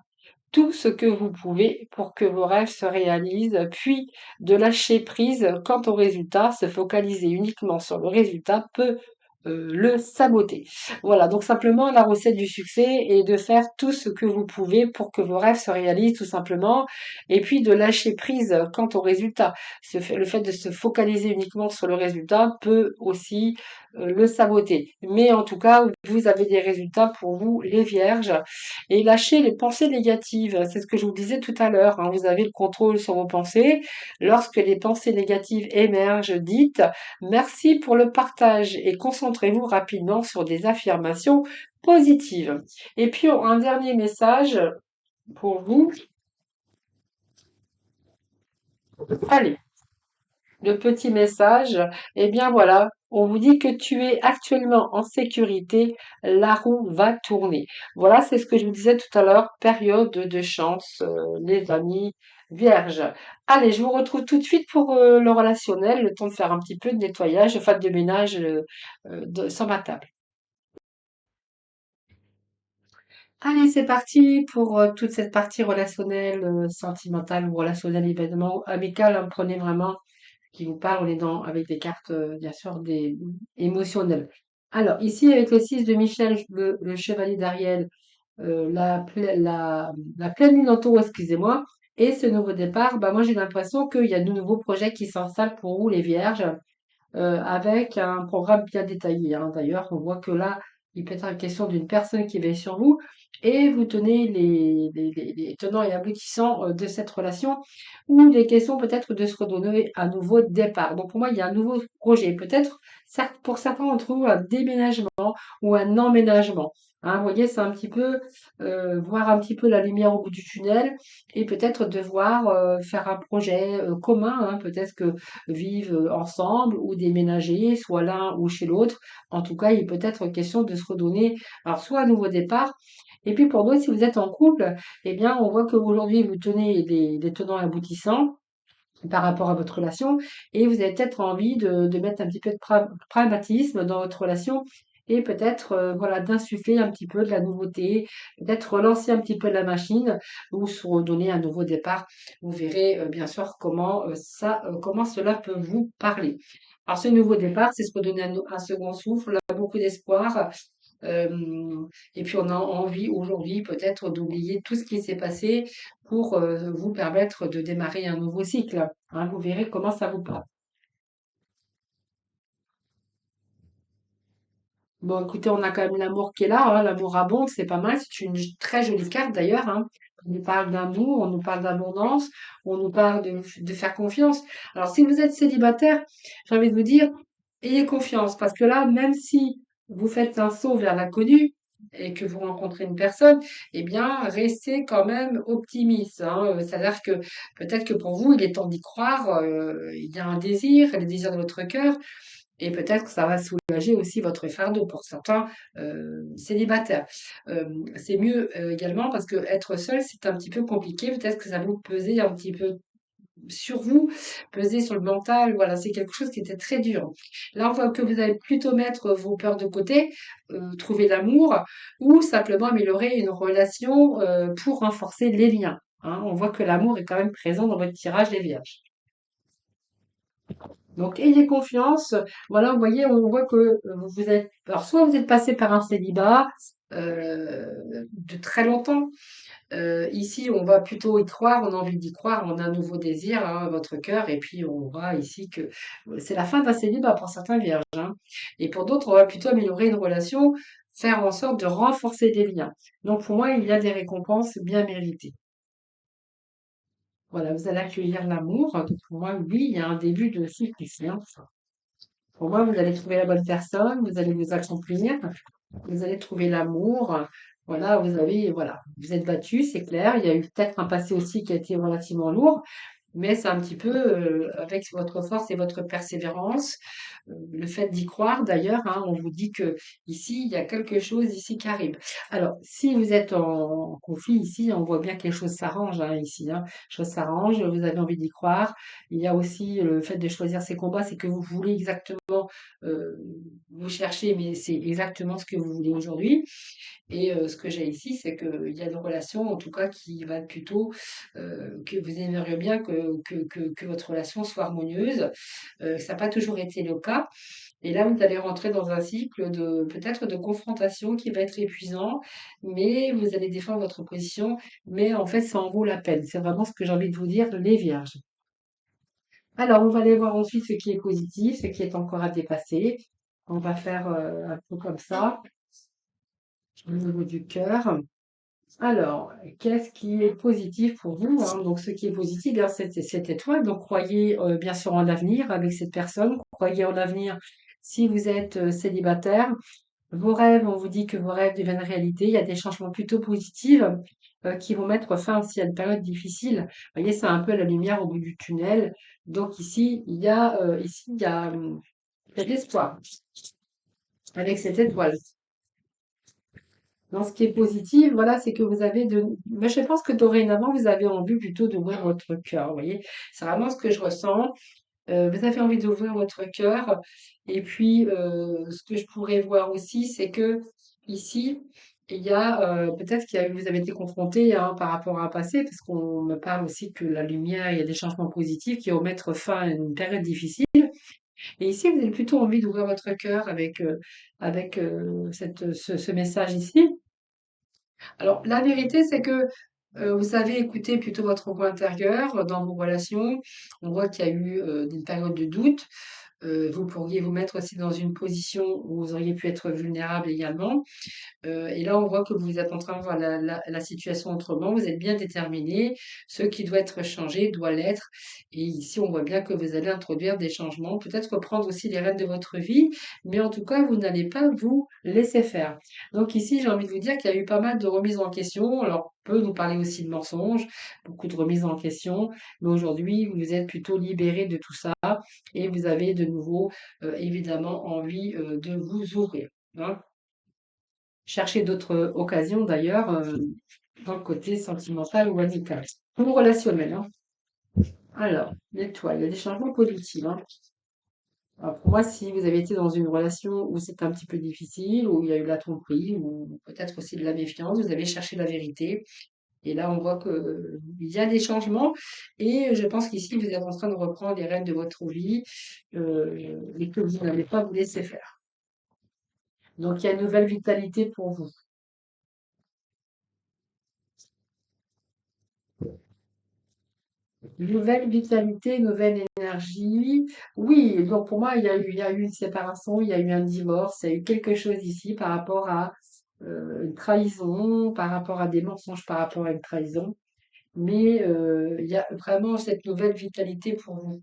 tout ce que vous pouvez pour que vos rêves se réalisent, puis de lâcher prise quant au résultat, se focaliser uniquement sur le résultat peut le saboter. Voilà, donc simplement la recette du succès est de faire tout ce que vous pouvez pour que vos rêves se réalisent tout simplement, et puis de lâcher prise quant au résultat. Le fait de se focaliser uniquement sur le résultat peut aussi le saboter. Mais en tout cas, vous avez des résultats pour vous, les vierges, et lâcher les pensées négatives. C'est ce que je vous disais tout à l'heure, hein. Vous avez le contrôle sur vos pensées. Lorsque les pensées négatives émergent, dites merci pour le partage et concentrez-vous rapidement sur des affirmations positives. Et puis, un dernier message pour vous. Allez, le petit message, eh bien voilà, on vous dit que tu es actuellement en sécurité, la roue va tourner. Voilà, c'est ce que je vous disais tout à l'heure, période de chance, les amis vierges. Allez, je vous retrouve tout de suite pour le relationnel, le temps de faire un petit peu de nettoyage, enfin de ménage sur ma table. Allez, c'est parti pour toute cette partie relationnelle, sentimentale ou relationnelle événement amical, hein. Prenez vraiment qui vous parle, on est avec des cartes, bien sûr, émotionnelles. Alors, ici, avec le 6 de Michel, le chevalier d'Ariel, la pleine lune en taureau, excusez-moi, et ce nouveau départ, bah, moi, j'ai l'impression qu'il y a de nouveaux projets qui s'installent pour vous, les vierges, avec un programme bien détaillé, hein. D'ailleurs, on voit que là, il peut être question d'une personne qui veille sur vous et vous tenez les tenants et aboutissants de cette relation ou les questions peut-être de se redonner un nouveau départ. Donc pour moi, il y a un nouveau projet. Peut-être pour certains d'entre vous, un déménagement ou un emménagement. Hein, vous voyez, c'est un petit peu voir un petit peu la lumière au bout du tunnel et peut-être devoir faire un projet commun. Hein, peut-être que vivent ensemble ou déménager, soit l'un ou chez l'autre. En tout cas, il peut être question de se redonner, alors soit un nouveau départ, et puis pour d'autres, si vous êtes en couple, eh bien, on voit qu'aujourd'hui, vous tenez des tenants et aboutissants par rapport à votre relation, et vous avez peut-être envie de mettre un petit peu de pragmatisme dans votre relation, et peut-être voilà d'insuffler un petit peu de la nouveauté, peut-être relancer un petit peu la machine ou se redonner un nouveau départ. Vous verrez bien sûr comment cela peut vous parler. Alors ce nouveau départ, c'est se redonner un second souffle, beaucoup d'espoir. Et puis on a envie aujourd'hui peut-être d'oublier tout ce qui s'est passé pour vous permettre de démarrer un nouveau cycle, hein. Vous verrez comment ça vous parle. Bon, écoutez, on a quand même l'amour qui est là, hein, l'amour abonde, c'est pas mal. C'est une très jolie carte d'ailleurs, hein. On nous parle d'amour, on nous parle d'abondance, on nous parle de faire confiance. Alors, si vous êtes célibataire, j'ai envie de vous dire, ayez confiance, parce que là, même si vous faites un saut vers l'inconnu et que vous rencontrez une personne, eh bien, restez quand même optimiste, hein. C'est-à-dire que peut-être que pour vous, il est temps d'y croire, il y a un désir, le désir de votre cœur, et peut-être que ça va soulager aussi votre fardeau pour certains célibataires. C'est mieux également parce que être seul, c'est un petit peu compliqué. Peut-être que ça va vous peser un petit peu sur vous, peser sur le mental. Voilà, c'est quelque chose qui était très dur. Là, on voit que vous allez plutôt mettre vos peurs de côté, trouver l'amour ou simplement améliorer une relation pour renforcer les liens, hein. On voit que l'amour est quand même présent dans votre tirage des Vierges. Donc, ayez confiance. Voilà, vous voyez, on voit que vous êtes, alors soit vous êtes passé par un célibat de très longtemps. Ici, on va plutôt y croire, on a envie d'y croire, on a un nouveau désir, hein, votre cœur, et puis on voit ici que c'est la fin d'un célibat pour certains vierges, hein. Et pour d'autres, on va plutôt améliorer une relation, faire en sorte de renforcer des liens. Donc, pour moi, il y a des récompenses bien méritées. Voilà, vous allez accueillir l'amour. Donc, pour moi, oui, il y a un début de cycle ici, hein. Pour moi, vous allez trouver la bonne personne, vous allez vous accomplir, vous allez trouver l'amour. Voilà, voilà, vous êtes battu, c'est clair. Il y a eu peut-être un passé aussi qui a été relativement lourd, mais c'est un petit peu avec votre force et votre persévérance, le fait d'y croire d'ailleurs, hein, on vous dit que ici, il y a quelque chose ici qui arrive. Alors, si vous êtes en conflit ici, on voit bien que les choses s'arrangent, hein, ici, hein. Les choses s'arrangent, vous avez envie d'y croire. Il y a aussi le fait de choisir ces combats, c'est que vous voulez exactement, euh, vous cherchez, mais c'est exactement ce que vous voulez aujourd'hui. Et ce que j'ai ici, c'est qu'il y a une relation, en tout cas, qui va être plutôt, que vous aimeriez bien que votre relation soit harmonieuse. Ça n'a pas toujours été le cas. Et là, vous allez rentrer dans un cycle de peut-être de confrontation qui va être épuisant, mais vous allez défendre votre position, mais en fait, ça en vaut la peine. C'est vraiment ce que j'ai envie de vous dire, les vierges. Alors, on va aller voir ensuite ce qui est positif, ce qui est encore à dépasser. On va faire un peu comme ça, au niveau du cœur. Alors, qu'est-ce qui est positif pour vous, hein? Donc, ce qui est positif, bien, c'est cette étoile. Donc, croyez bien sûr en l'avenir avec cette personne. Croyez en l'avenir si vous êtes célibataire. Vos rêves, on vous dit que vos rêves deviennent réalité. Il y a des changements plutôt positifs qui vont mettre fin aussi à une période difficile. Vous voyez, c'est un peu la lumière au bout du tunnel. Donc, il y a de l'espoir avec cette étoile. Dans ce qui est positif, voilà, c'est que vous avez de... Mais je pense que dorénavant, vous avez envie plutôt d'ouvrir votre cœur, vous voyez. C'est vraiment ce que je ressens. Vous avez envie d'ouvrir votre cœur. Et puis, ce que je pourrais voir aussi, c'est que ici, il y a peut-être vous avez été confronté hein, par rapport à un passé, parce qu'on me parle aussi que la lumière, il y a des changements positifs qui vont mettre fin à une période difficile. Et ici, vous avez plutôt envie d'ouvrir votre cœur avec ce message ici. Alors, la vérité, c'est que vous savez écouter plutôt votre voix intérieure dans vos relations. On voit qu'il y a eu des périodes de doute. Vous pourriez vous mettre aussi dans une position où vous auriez pu être vulnérable également. Et là, on voit que vous êtes en train de voir la situation autrement. Vous êtes bien déterminé. Ce qui doit être changé doit l'être. Et ici, on voit bien que vous allez introduire des changements, peut-être reprendre aussi les rênes de votre vie, mais en tout cas, vous n'allez pas vous laisser faire. Donc ici, j'ai envie de vous dire qu'il y a eu pas mal de remises en question. Alors, on peut nous parler aussi de mensonges, beaucoup de remises en question, mais aujourd'hui, vous êtes plutôt libéré de tout ça et vous avez de nouveau, évidemment, envie de vous ouvrir, hein. Chercher d'autres occasions d'ailleurs dans le côté sentimental ou amical. Ou relationnel, hein. Alors, l'étoile, il y a des changements positifs, hein. Alors, pour moi, si vous avez été dans une relation où c'est un petit peu difficile, où il y a eu de la tromperie, ou peut-être aussi de la méfiance, vous avez cherché la vérité. Et là, on voit que il y a des changements. Et je pense qu'ici, vous êtes en train de reprendre les rênes de votre vie et que vous n'allez pas vous laisser faire. Donc, il y a une nouvelle vitalité pour vous. Nouvelle vitalité, nouvelle énergie. Oui, donc pour moi, il y a eu une séparation, il y a eu un divorce, il y a eu quelque chose ici par rapport à une trahison, par rapport à des mensonges, par rapport à une trahison. Mais il y a vraiment cette nouvelle vitalité pour vous.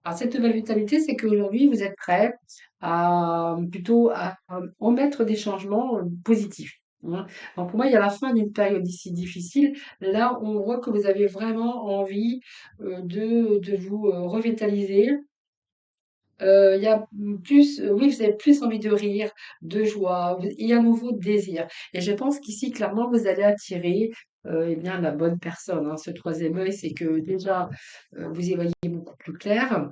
Alors, cette nouvelle vitalité, c'est qu'aujourd'hui, vous êtes prêt à plutôt à omettre des changements positifs, hein. Donc, pour moi, il y a la fin d'une période ici difficile. Là, on voit que vous avez vraiment envie de vous revitaliser, il y a plus, oui, vous avez plus envie de rire, de joie, il y a un nouveau désir. Et je pense qu'ici, clairement, vous allez attirer eh bien, la bonne personne, hein. Ce troisième œil, c'est que déjà, vous y voyez beaucoup plus clair.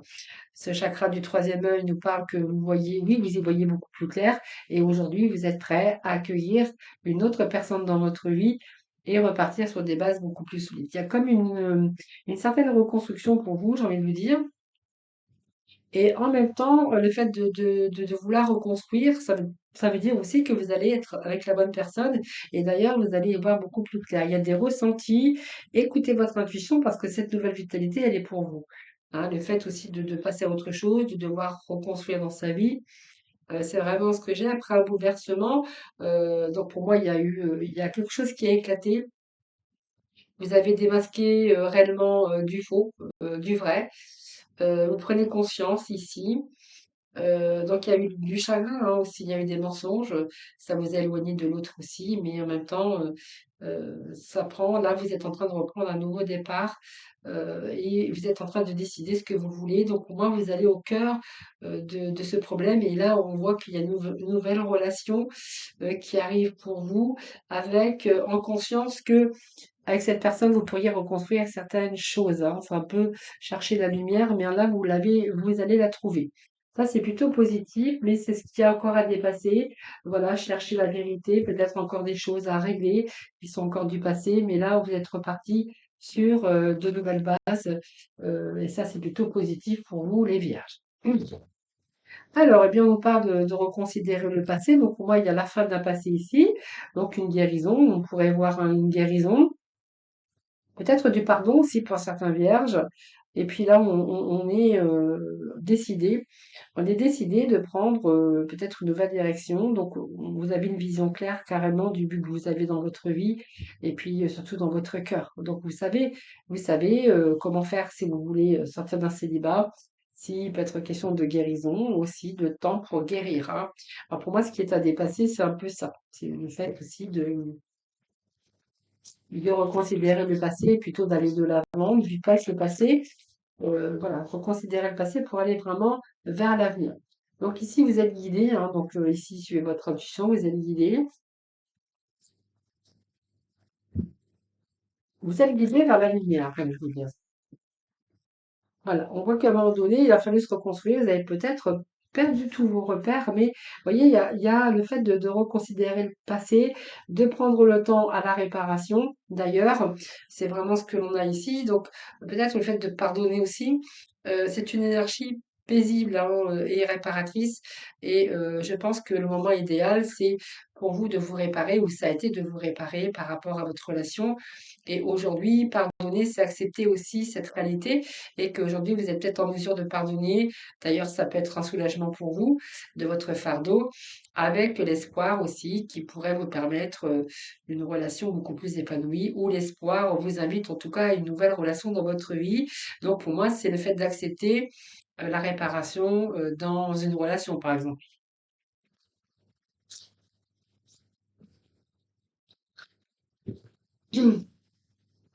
Ce chakra du troisième œil nous parle que vous voyez, oui, vous y voyez beaucoup plus clair. Et aujourd'hui, vous êtes prêt à accueillir une autre personne dans votre vie et repartir sur des bases beaucoup plus solides. Il y a comme une certaine reconstruction pour vous, j'ai envie de vous dire. Et en même temps, le fait de vouloir reconstruire, ça veut dire aussi que vous allez être avec la bonne personne et d'ailleurs, vous allez y voir beaucoup plus clair. Il y a des ressentis, écoutez votre intuition parce que cette nouvelle vitalité, elle est pour vous. Hein, le fait aussi de passer à autre chose, de devoir reconstruire dans sa vie, c'est vraiment ce que j'ai. Après un bouleversement, donc pour moi, il y a quelque chose qui a éclaté. Vous avez démasqué réellement du faux, du vrai. Vous prenez conscience ici. Donc il y a eu du chagrin, hein, aussi, il y a eu des mensonges, ça vous a éloigné de l'autre aussi, mais en même temps, ça prend, là vous êtes en train de reprendre un nouveau départ et vous êtes en train de décider ce que vous voulez. Donc au moins vous allez au cœur de ce problème et là on voit qu'il y a une nouvelle relation qui arrive pour vous avec en conscience que avec cette personne, vous pourriez reconstruire certaines choses, hein. C'est un peu chercher la lumière, mais là, vous allez la trouver. Ça, c'est plutôt positif, mais c'est ce qu'il y a encore à dépasser. Voilà, chercher la vérité, peut-être encore des choses à régler qui sont encore du passé, mais là, vous êtes reparti sur de nouvelles bases, et ça, c'est plutôt positif pour vous, les vierges. Alors, eh bien, on parle de reconsidérer le passé. Donc, pour moi, il y a la fin d'un passé ici, donc une guérison. On pourrait voir une guérison. Peut-être du pardon aussi pour certains vierges. Et puis là, on est décidé, on est décidé de prendre peut-être une nouvelle direction. Donc, vous avez une vision claire carrément du but que vous avez dans votre vie et puis surtout dans votre cœur. Donc, vous savez comment faire si vous voulez sortir d'un célibat. S'il peut être question de guérison, aussi de temps pour guérir, hein. Alors pour moi, ce qui est à dépasser, c'est un peu ça. C'est le fait aussi de reconsidérer le passé plutôt d'aller de l'avant, ne vis pas le passé, voilà, reconsidérer le passé pour aller vraiment vers l'avenir. Donc ici, vous êtes guidé, hein, donc ici, suivez votre intuition, vous êtes guidé. Vous êtes guidé vers la lumière, comme je vous dis. Voilà, on voit qu'à un moment donné, il a fallu se reconstruire. Vous avez peut-être perdu tous vos repères, mais vous voyez, il y a le fait de reconsidérer le passé, de prendre le temps à la réparation. D'ailleurs, c'est vraiment ce que l'on a ici. Donc, peut-être le fait de pardonner aussi, c'est une énergie paisible, hein, et réparatrice. Et je pense que le moment idéal, c'est pour vous de vous réparer, ou ça a été de vous réparer par rapport à votre relation. Et aujourd'hui, pardonner, c'est accepter aussi cette réalité et qu'aujourd'hui vous êtes peut-être en mesure de pardonner. D'ailleurs, ça peut être un soulagement pour vous de votre fardeau, avec l'espoir aussi qui pourrait vous permettre une relation beaucoup plus épanouie, ou l'espoir vous invite en tout cas à une nouvelle relation dans votre vie. Donc pour moi, c'est le fait d'accepter la réparation dans une relation, par exemple.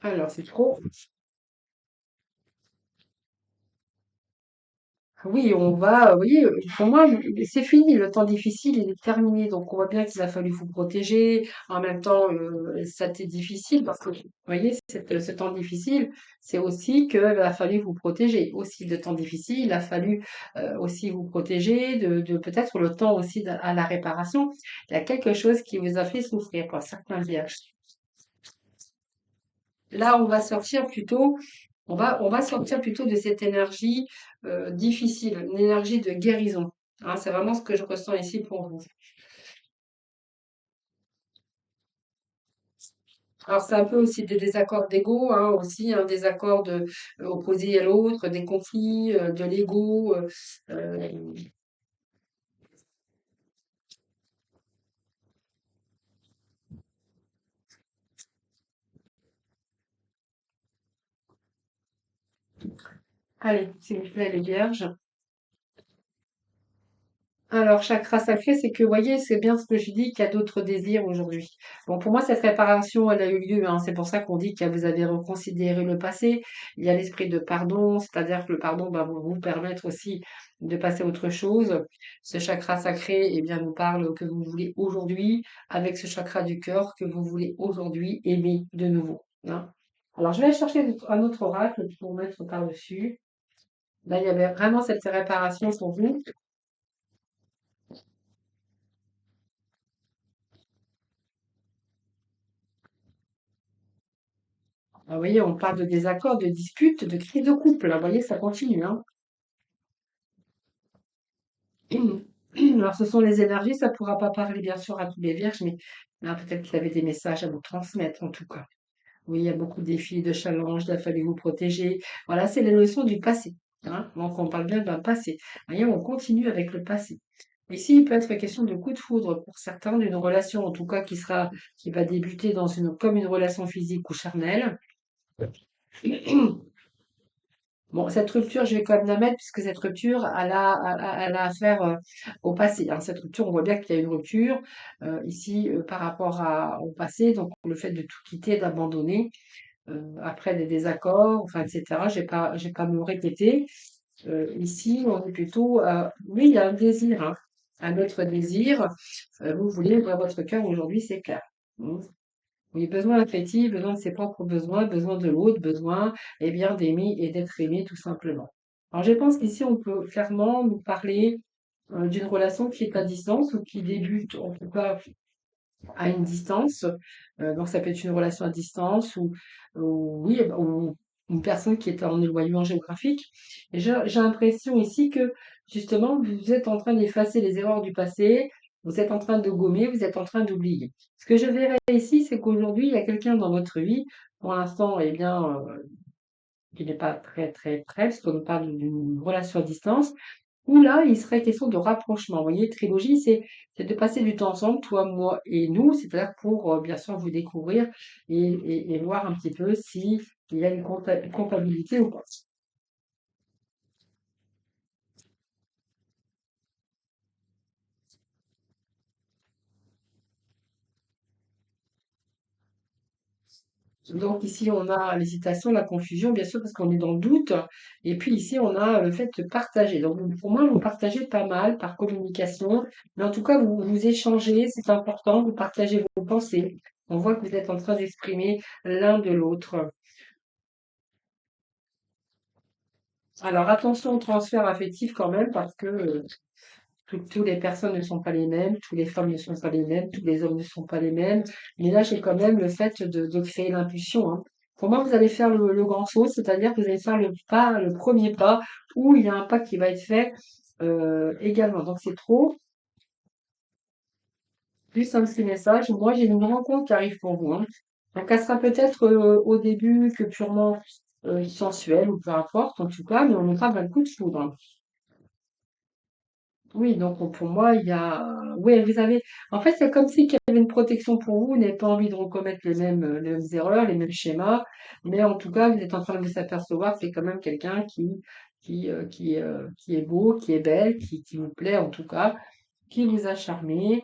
Alors, c'est trop. Oui, on va, vous voyez, pour moi, c'est fini, le temps difficile, il est terminé. Donc, on voit bien qu'il a fallu vous protéger. En même temps, ça a été difficile parce que, vous voyez, ce temps difficile, c'est aussi qu'il a fallu vous protéger. Aussi, le temps difficile, il a fallu aussi vous protéger de peut-être le temps aussi à la réparation. Il y a quelque chose qui vous a fait souffrir, quoi, certains vierges. Là, on va sortir plutôt de cette énergie difficile, une énergie de guérison, hein. C'est vraiment ce que je ressens ici pour vous. Alors, c'est un peu aussi des désaccords d'ego, hein, aussi, un désaccord opposé à l'autre, des conflits, de l'ego. Euh, Allez, s'il vous plaît, les vierges. Alors, chakra sacré, c'est que, vous voyez, c'est bien ce que je dis, qu'il y a d'autres désirs aujourd'hui. Bon, pour moi, cette réparation, elle a eu lieu, hein. C'est pour ça qu'on dit que vous avez reconsidéré le passé. Il y a l'esprit de pardon, c'est-à-dire que le pardon va vous permettre aussi de passer à autre chose. Ce chakra sacré, eh bien, nous parle que vous voulez aujourd'hui, avec ce chakra du cœur, que vous voulez aujourd'hui aimer de nouveau, hein. Alors, je vais chercher un autre oracle pour mettre par-dessus. Là, il y avait vraiment cette réparation pour vous. Ah, vous voyez, on parle de désaccords, de disputes, de cris de couple. Là, vous voyez, ça continue, hein. Alors, ce sont les énergies, ça ne pourra pas parler, bien sûr, à tous les vierges, mais là, peut-être qu'il avait des messages à vous transmettre, en tout cas. Oui, il y a beaucoup de défis, de challenges, il a fallu vous protéger. Voilà, c'est les leçons du passé, hein. Donc, on parle bien d'un passé. Vous voyez, on continue avec le passé. Ici, il peut être question de coup de foudre pour certains, d'une relation, en tout cas, qui va débuter comme une relation physique ou charnelle. Bon, cette rupture, je vais quand même la mettre puisque cette rupture, elle a affaire au passé, hein. Cette rupture, on voit bien qu'il y a une rupture ici par rapport au passé, donc le fait de tout quitter, d'abandonner après des désaccords, enfin, etc. J'ai pas à me répéter. Ici, on est plutôt, oui, il y a un désir, hein, un autre désir. Vous voulez ouvrir votre cœur aujourd'hui, c'est clair. Mm. Oui, besoin affectif, besoin de ses propres besoins, besoin de l'autre, besoin, eh bien, d'aimer et d'être aimé, tout simplement. Alors, je pense qu'ici, on peut clairement nous parler d'une relation qui est à distance ou qui débute, en tout cas, à une distance. Donc, ça peut être une relation à distance oui, ou une personne qui est en éloignement géographique. Et j'ai l'impression ici que, justement, vous êtes en train d'effacer les erreurs du passé, vous êtes en train de gommer, vous êtes en train d'oublier. Ce que je verrais ici, c'est qu'aujourd'hui, il y a quelqu'un dans votre vie, pour l'instant, eh bien, qui n'est pas très, très près, parce qu'on parle d'une relation à distance, où là, il serait question de rapprochement. Vous voyez, trilogie, c'est de passer du temps ensemble, toi, moi et nous, c'est-à-dire pour, bien sûr, vous découvrir et voir un petit peu si il y a une compatibilité ou pas. Donc ici, on a l'hésitation, la confusion, bien sûr, parce qu'on est dans le doute. Et puis ici, on a le fait de partager. Donc pour moi, vous partagez pas mal par communication. Mais en tout cas, vous échangez, c'est important, vous partagez vos pensées. On voit que vous êtes en train d'exprimer l'un de l'autre. Alors attention au transfert affectif quand même, parce que toutes les personnes ne sont pas les mêmes, toutes les femmes ne sont pas les mêmes, tous les hommes ne sont pas les mêmes. Mais là, j'ai quand même le fait de créer l'impulsion, hein. Pour moi, vous allez faire le grand saut, c'est-à-dire que vous allez faire le pas, le premier pas, où il y a un pas qui va être fait également. Donc c'est trop, plus un petit message. Moi, j'ai une rencontre qui arrive pour vous, hein. Donc elle sera peut-être au début que purement sensuelle, ou peu importe, en tout cas, mais on nous parle d'un coup de foudre, hein. Oui, donc pour moi, il y a oui, vous avez en fait, c'est comme s'il y avait une protection pour vous, vous n'avez pas envie de recommettre les mêmes erreurs, les mêmes schémas, mais en tout cas, vous êtes en train de vous apercevoir que c'est quand même quelqu'un qui est beau, qui est belle, qui vous plaît en tout cas, qui vous a charmé.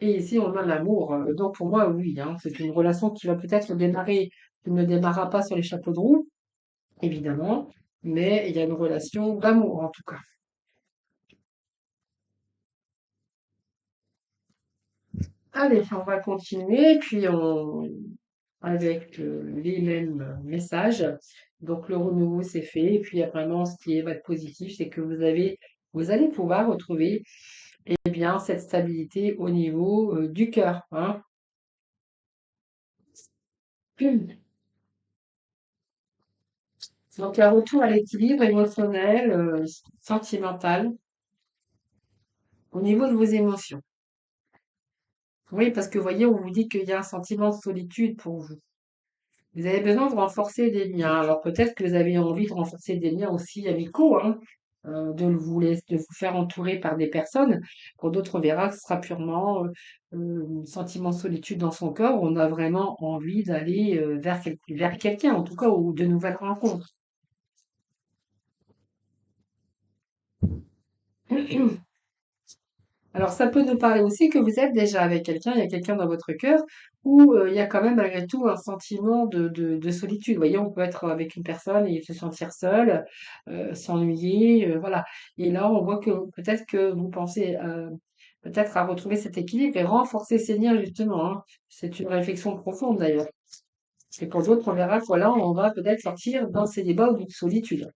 Et ici, on a l'amour. Donc pour moi, oui, hein, c'est une relation qui va peut-être démarrer, qui ne démarrera pas sur les chapeaux de roue, évidemment, mais il y a une relation d'amour en tout cas. Allez, on va continuer, puis avec les mêmes messages. Donc le renouveau c'est fait, et puis vraiment ce qui va être positif, c'est que vous allez pouvoir retrouver eh bien cette stabilité au niveau du cœur, hein. Donc un retour à l'équilibre émotionnel, sentimental, au niveau de vos émotions. Oui, parce que vous voyez, on vous dit qu'il y a un sentiment de solitude pour vous. Vous avez besoin de renforcer des liens. Alors peut-être que vous avez envie de renforcer des liens aussi amicaux, hein, de vous faire entourer par des personnes. Pour d'autres, on verra que ce sera purement sentiment de solitude dans son corps. On a vraiment envie d'aller vers quelqu'un, en tout cas, ou de nouvelles rencontres. Alors, ça peut nous parler aussi que vous êtes déjà avec quelqu'un, il y a quelqu'un dans votre cœur, où il y a quand même malgré tout un sentiment de solitude. Vous voyez, on peut être avec une personne et se sentir seul, s'ennuyer, voilà. Et là, on voit que peut-être que vous pensez peut-être à retrouver cet équilibre et renforcer ces liens, justement, hein. C'est une réflexion profonde d'ailleurs. Et pour d'autres, on verra que voilà, on va peut-être sortir dans ces débats ou d'une solitude.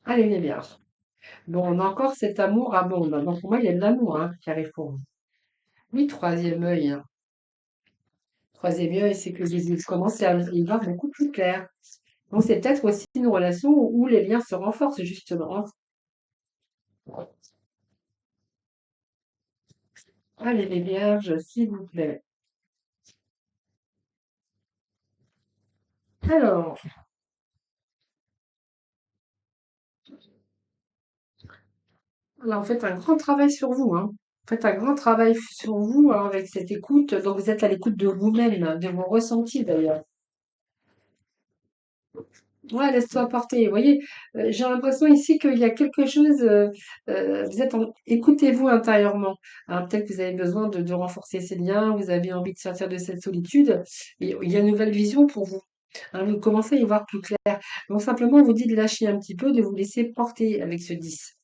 Allez, les vierges. Bon, on a encore cet amour abonde. Donc, pour moi, il y a de l'amour hein, qui arrive pour vous. Oui, troisième œil, hein. Troisième œil, c'est que vous commencez à y voir beaucoup plus clair. Donc, c'est peut-être aussi une relation où les liens se renforcent, justement, hein. Allez, les vierges, s'il vous plaît. Alors, là, vous faites un grand travail sur vous, hein. Faites un grand travail sur vous hein, avec cette écoute. Donc, vous êtes à l'écoute de vous-même, de vos ressentis d'ailleurs. Ouais, laisse-toi porter. Vous voyez, j'ai l'impression ici qu'il y a quelque chose. Écoutez-vous intérieurement. Hein, peut-être que vous avez besoin de renforcer ces liens. Vous avez envie de sortir de cette solitude. Et il y a une nouvelle vision pour vous. Hein, vous commencez à y voir plus clair. Donc simplement, on vous dit de lâcher un petit peu, de vous laisser porter avec ce 10.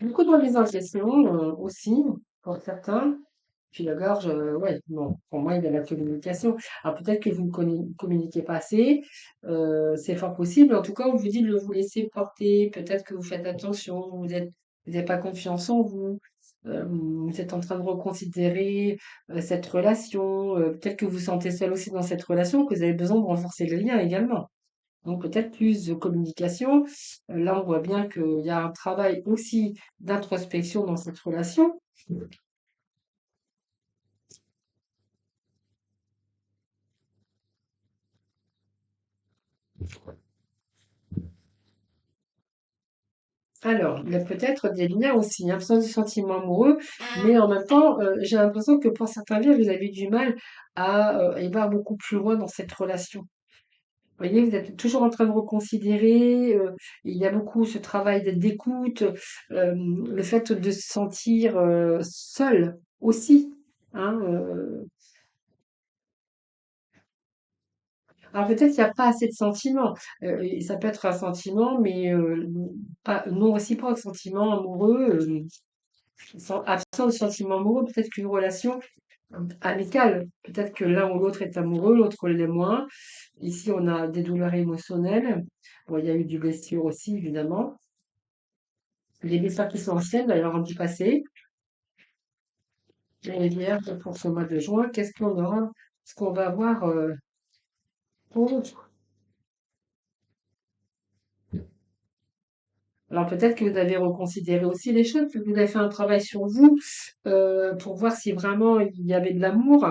Beaucoup de remise en question aussi pour certains. Puis la gorge, ouais, bon, pour moi, il y a la communication. Alors peut-être que vous ne communiquez pas assez, c'est fort possible. En tout cas, on vous dit de vous laisser porter. Peut-être que vous faites attention, vous n'avez pas confiance en vous. Vous êtes en train de reconsidérer cette relation. Peut-être que vous vous sentez seul aussi dans cette relation, que vous avez besoin de renforcer le lien également. Donc peut-être plus de communication. Là, on voit bien qu'il y a un travail aussi d'introspection dans cette relation. Alors, il y a peut-être des liens aussi, hein, absence du sentiment amoureux, mais en même temps, j'ai l'impression que pour certains liens, vous avez du mal à y voir beaucoup plus loin dans cette relation. Vous voyez, vous êtes toujours en train de reconsidérer, il y a beaucoup ce travail d'écoute, le fait de se sentir seul aussi, hein, alors peut-être qu'il n'y a pas assez de sentiments. Et ça peut être un sentiment, mais pas, non réciproque, sentiment amoureux, absent de sentiment amoureux. Peut-être qu'une relation amicale, peut-être que l'un ou l'autre est amoureux, l'autre l'est moins. Ici, on a des douleurs émotionnelles. Bon, il y a eu du blessure aussi, évidemment. Les blessures qui sont anciennes, d'ailleurs, du passé. Et les vierges pour ce mois de juin, qu'est-ce qu'on aura? Ce qu'on va avoir pour Alors peut-être que vous avez reconsidéré aussi les choses, que vous avez fait un travail sur vous pour voir si vraiment il y avait de l'amour.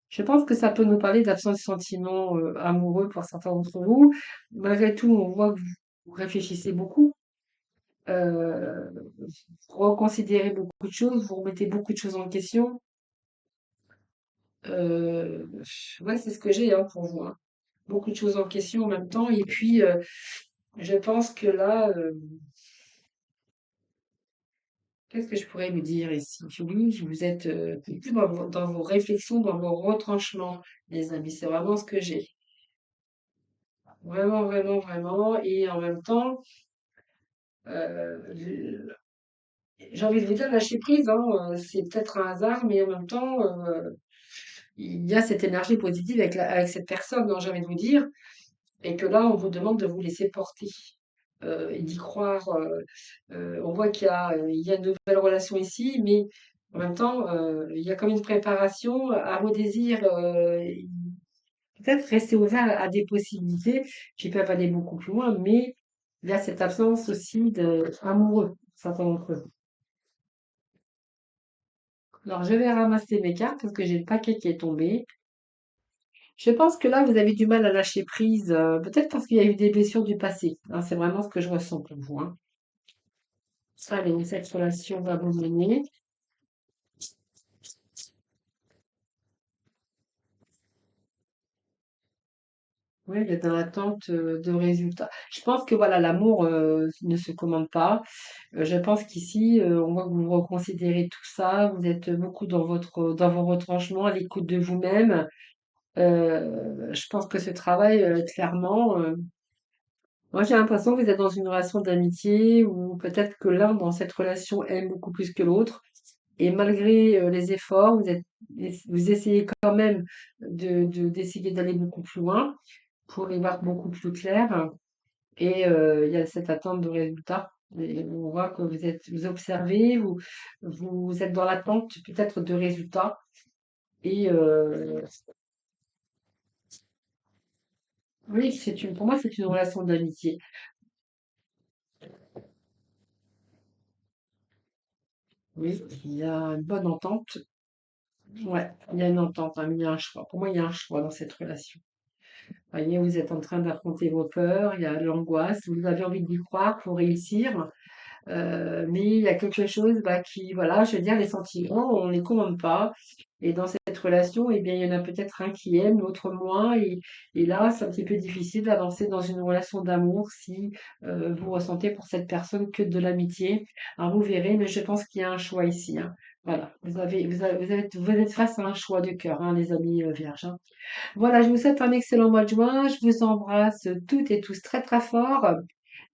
Je pense que ça peut nous parler d'absence de sentiments amoureux pour certains d'entre vous. Malgré tout, on voit que vous réfléchissez beaucoup, euh, vous reconsidérez beaucoup de choses, vous remettez beaucoup de choses en question. Euh, ouais, c'est ce que j'ai hein, pour vous, hein. Beaucoup de choses en question en même temps. Et puis, je pense que là, qu'est-ce que je pourrais vous dire ici? Oui, vous êtes plus dans vos réflexions, dans vos retranchements, les amis. C'est vraiment ce que j'ai. Vraiment, vraiment, vraiment. Et en même temps, euh, j'ai envie de vous dire lâcher prise, hein. C'est peut-être un hasard, mais en même temps, il y a cette énergie positive avec cette personne, hein, j'ai envie de vous dire. Et que là, on vous demande de vous laisser porter et d'y croire. On voit il y a une nouvelle relation ici, mais en même temps, il y a comme une préparation à vos désirs peut-être rester ouvert à des possibilités qui peuvent aller beaucoup plus loin, mais il y a cette absence aussi d'amoureux, certains d'entre eux. Alors, je vais ramasser mes cartes parce que j'ai le paquet qui est tombé. Je pense que là, vous avez du mal à lâcher prise, peut-être parce qu'il y a eu des blessures du passé, hein, c'est vraiment ce que je ressens pour vous, hein. Allez, cette relation va vous mener. Oui, vous êtes dans l'attente de résultats. Je pense que voilà, l'amour ne se commande pas. Je pense qu'ici, on voit que vous reconsidérez tout ça. Vous êtes beaucoup dans vos retranchements, à l'écoute de vous-même. Je pense que ce travail, clairement, moi j'ai l'impression que vous êtes dans une relation d'amitié ou peut-être que l'un dans cette relation aime beaucoup plus que l'autre. Et malgré les efforts, vous essayez quand même d'essayer d'aller beaucoup plus loin pour y voir beaucoup plus clair. Et il y a cette attente de résultats. Et on voit que vous observez, vous êtes dans l'attente peut-être de résultats. Et oui, pour moi, c'est une relation d'amitié. Oui, il y a une bonne entente. Ouais, il y a une entente, hein, mais il y a un choix. Pour moi, il y a un choix dans cette relation. Vous voyez, vous êtes en train d'affronter vos peurs, il y a l'angoisse, vous avez envie d'y croire pour réussir. Mais il y a quelque chose qui, voilà, je veux dire, les sentiments, on les commande pas. Et dans cette relation, eh bien, il y en a peut-être un qui aime, l'autre moins. Et là, c'est un petit peu difficile d'avancer dans une relation d'amour si vous ressentez pour cette personne que de l'amitié. Alors, vous verrez, mais je pense qu'il y a un choix ici, hein. Voilà, vous êtes face à un choix de cœur, hein, les amis vierges, hein. Voilà, je vous souhaite un excellent mois de juin. Je vous embrasse toutes et tous très très fort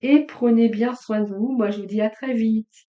et prenez bien soin de vous. Moi, je vous dis à très vite.